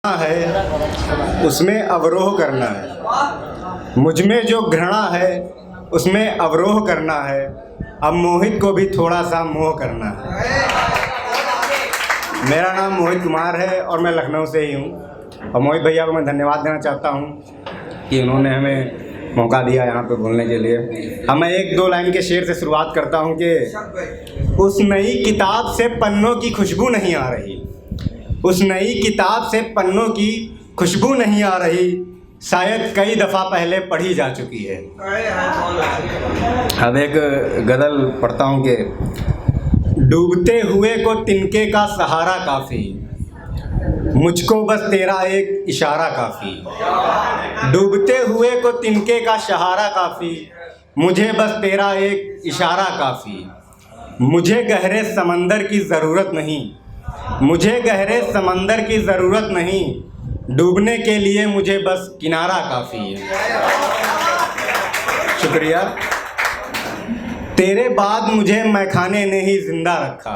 है उसमें अवरोह करना है, मुझ में जो घृणा है उसमें अवरोह करना है, अब मोहित को भी थोड़ा सा मोह करना है। मेरा नाम मोहित कुमार है और मैं लखनऊ से ही हूँ। और मोहित भैया को मैं धन्यवाद देना चाहता हूँ कि उन्होंने हमें मौका दिया यहाँ पे बोलने के लिए। अब मैं एक दो लाइन के शेर से शुरुआत करता हूँ कि उस नई किताब से पन्नों की खुशबू नहीं आ रही, उस नई किताब से पन्नों की खुशबू नहीं आ रही, शायद कई दफ़ा पहले पढ़ी जा चुकी है। अब एक गज़ल पढ़ता हूँ कि डूबते हुए को तिनके का सहारा काफ़ी, मुझको बस तेरा एक इशारा काफ़ी। डूबते हुए को तिनके का सहारा काफ़ी, मुझे बस तेरा एक इशारा काफ़ी। मुझे गहरे समंदर की ज़रूरत नहीं, मुझे गहरे समंदर की ज़रूरत नहीं, डूबने के लिए मुझे बस किनारा काफ़ी है। शुक्रिया। तेरे बाद मुझे मैखाने ने ही ज़िंदा रखा,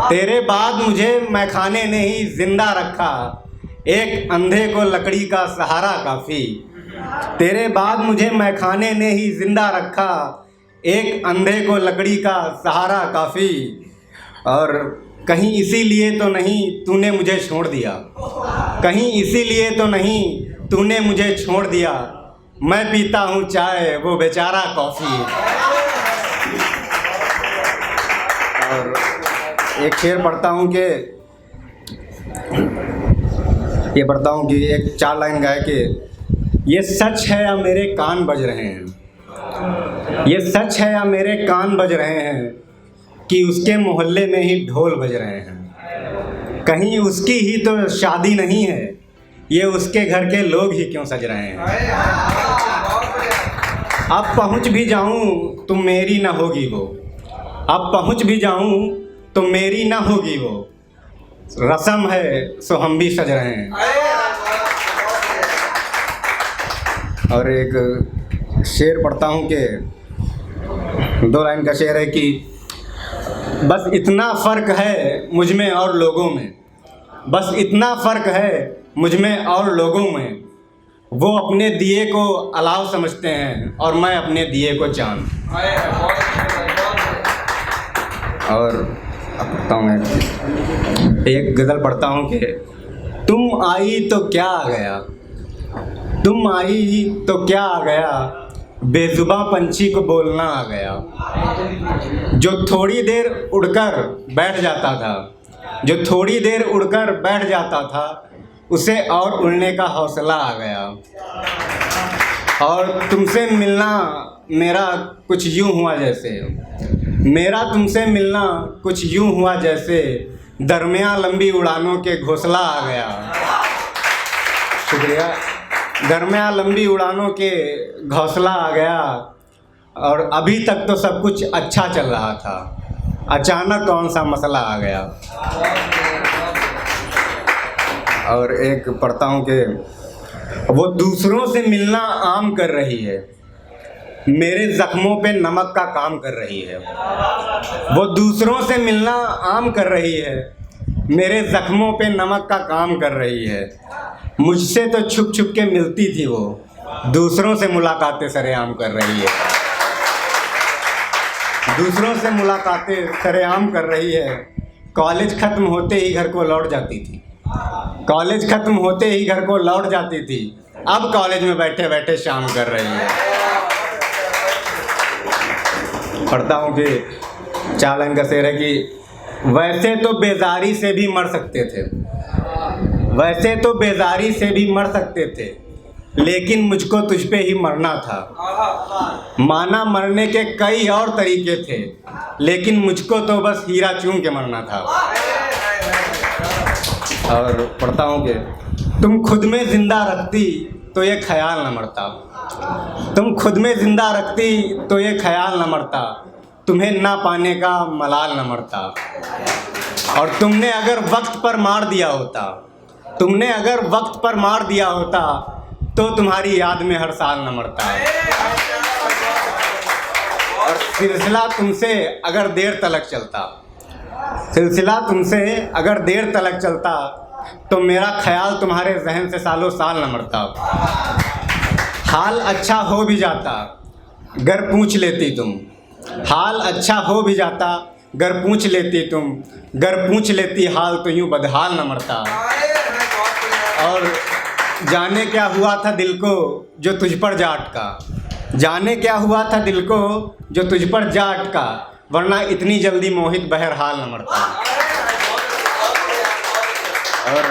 तेरे बाद मुझे मैखाने ने ही ज़िंदा रखा, एक अंधे को लकड़ी का सहारा काफ़ी। तेरे बाद मुझे मैखाने ने ही ज़िंदा रखा, एक अंधे को लकड़ी का सहारा काफ़ी। और कहीं इसीलिए तो नहीं तूने मुझे छोड़ दिया, कहीं इसीलिए तो नहीं तूने मुझे छोड़ दिया, मैं पीता हूँ चाय वो बेचारा कॉफ़ी। और एक शेर पढ़ता हूँ कि ये पढ़ता हूँ कि एक 4 लाइन गाए कि ये सच है या मेरे कान बज रहे हैं, ये सच है या मेरे कान बज रहे हैं कि उसके मोहल्ले में ही ढोल बज रहे हैं। कहीं उसकी ही तो शादी नहीं है, ये उसके घर के लोग ही क्यों सज रहे हैं। अब पहुंच भी जाऊं तो मेरी ना होगी वो, अब पहुंच भी जाऊं तो मेरी ना होगी वो, रस्म है सो हम भी सज रहे हैं। और एक शेर पढ़ता हूं कि 2 लाइन का शेर है कि बस इतना फ़र्क है मुझ में और लोगों में, बस इतना फ़र्क है मुझ में और लोगों में, वो अपने दिए को अलाव समझते हैं और मैं अपने दिए को चांद। और अब पढ़ता हूँ एक गज़ल पढ़ता हूँ कि तुम आई तो क्या आ गया, तुम आई तो क्या आ गया, बेज़ुबां पंछी को बोलना आ गया। जो थोड़ी देर उड़कर बैठ जाता था, जो थोड़ी देर उड़कर बैठ जाता था, उसे और उड़ने का हौसला आ गया। और तुमसे मिलना मेरा कुछ यूँ हुआ जैसे, मेरा तुमसे मिलना कुछ यूँ हुआ जैसे, दरमियाँ लंबी उड़ानों के घोंसला आ गया। शुक्रिया। दरमियाँ लंबी उड़ानों के घोंसला आ गया, और अभी तक तो सब कुछ अच्छा चल रहा था, अचानक कौन सा मसला आ गया। और एक पढ़ता हूँ कि वो दूसरों से मिलना आम कर रही है, मेरे ज़ख्मों पे नमक का काम कर रही है। वो दूसरों से मिलना आम कर रही है, मेरे ज़ख्मों पे नमक का काम कर रही है। मुझसे तो छुप छुप के मिलती थी वो, दूसरों से मुलाकातें सरेआम कर रही है। दूसरों से मुलाकातें सरेआम कर रही है। कॉलेज ख़त्म होते ही घर को लौट जाती थी, कॉलेज ख़त्म होते ही घर को लौट जाती थी, अब कॉलेज में बैठे बैठे शाम कर रही है। पढ़ता हूँ कि 4 लाइन का शेर है कि वैसे तो बेजारी से भी मर सकते थे, वैसे तो बेजारी से भी मर सकते थे, लेकिन मुझको तुझ पे ही मरना था। माना मरने के कई और तरीके थे, लेकिन मुझको तो बस हीरा चूम के मरना था। और पढ़ता हूँ कि तुम खुद में ज़िंदा रखती तो ये ख्याल न मरता, तुम खुद में ज़िंदा रखती तो ये ख्याल न मरता, तुम्हें ना पाने का मलाल न मरता। और तुमने अगर वक्त पर मार दिया होता, तुमने अगर वक्त पर मार दिया होता, तो तुम्हारी याद में हर साल न मरता। और सिलसिला तुमसे अगर देर तलक चलता, सिलसिला तुमसे अगर देर तलक चलता, तो मेरा ख्याल तुम्हारे जहन से सालों साल न मरता। हाल अच्छा हो भी जाता गर पूछ लेती तुम, हाल अच्छा हो भी जाता गर पूछ लेती तुम, गर पूछ लेती हाल तो यूं बदहाल न मरता। और जाने क्या हुआ था दिल को जो तुझ पर जा अटका, जाने क्या हुआ था दिल को जो तुझ पर जा अटका, वरना इतनी जल्दी मोहित बहरहाल न मरता। और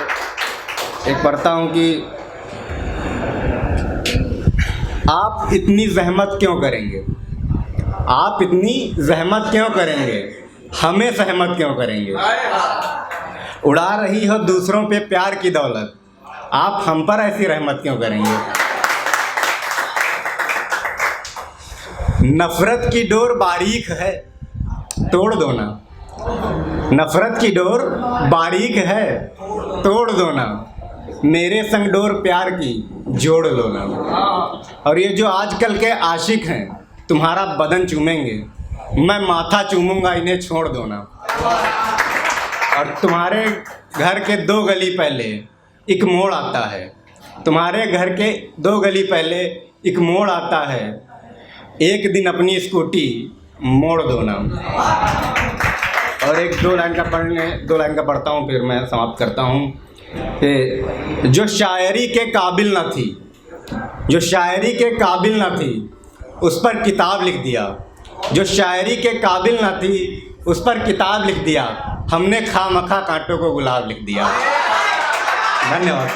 एक पढ़ता हूँ कि आप इतनी जहमत क्यों करेंगे, आप इतनी जहमत क्यों करेंगे, हमें सहमत क्यों करेंगे। उड़ा रही हो दूसरों पे प्यार की दौलत, आप हम पर ऐसी रहमत क्यों करेंगे। नफरत की डोर बारीक है तोड़ दो ना, नफरत की डोर बारीक है तोड़ दो ना, मेरे संग डोर प्यार की जोड़ लो ना। और ये जो आजकल के आशिक हैं तुम्हारा बदन चूमेंगे, मैं माथा चूमूंगा इन्हें छोड़ दो ना। और तुम्हारे घर के 2 गली पहले एक मोड़ आता है, तुम्हारे घर के 2 गली पहले एक मोड़ आता है, एक दिन अपनी स्कूटी मोड़ दो ना। और एक 2 लाइन का पढ़ता हूँ फिर मैं समाप्त करता हूँ कि जो शायरी के काबिल न थी, जो शायरी के काबिल न थी उस पर किताब लिख दिया, जो शायरी के काबिल न थी उस पर किताब लिख दिया, हमने खामखा कांटों को गुलाब लिख दिया। धन्यवाद।